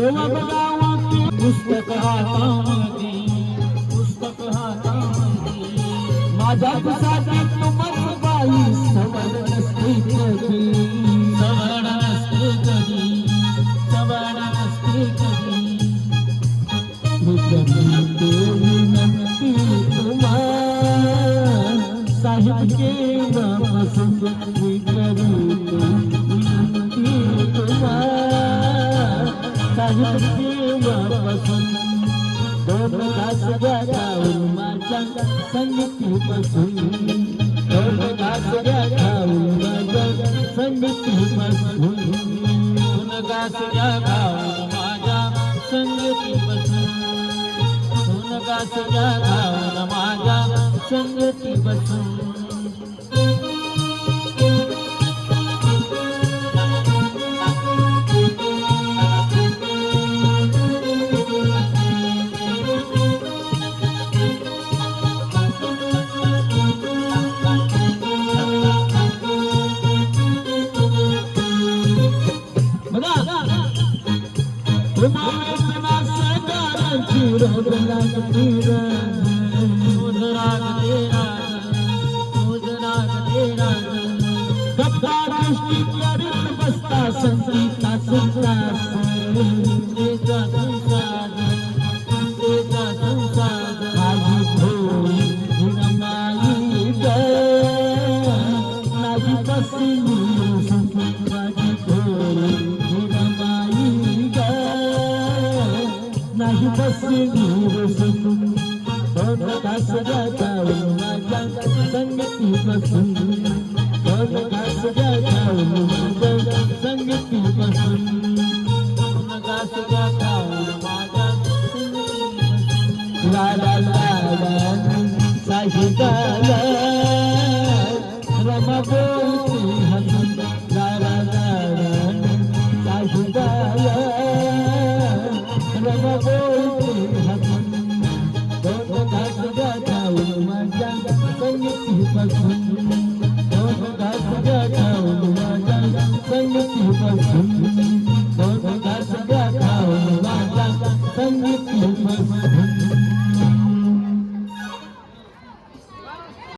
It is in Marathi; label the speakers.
Speaker 1: तेव्हा बघावं पुस्तक हातामध्ये, पुस्तक हातामध्ये माझ्या पुस्तकात तुमच बाई सवड नसते कधी, सवड नसते कधी, सवड नसते कधी. मी करते विनंती तुम्हा साहिब केव्हा पसंत, मी करते विनंती तुम्हा साहिब केव्हा पसंत. दोन तास गाऊन माझ्या संगती बसून, दोन तास गाऊन माझ्या संगती बसून, दोन तास गाऊन माझ्या संगती बसून, दोन तास गाऊन माझ्या संगती बसून. नाही बसली बसून, दोन तास गाऊन माझ्या संगती बसून, दोन तास गाऊन माझ्या संगती बसून, दोन तास गाऊन माझ्या संगती बसून. लाला लाला साहिबाला रमा बोलती हसून, लाला लाला साहिबाला रमा बोलती हसून, दोन तास गाऊन माझ्या संगती बसून, दोन तास गाऊन माझ्या संगती बसून.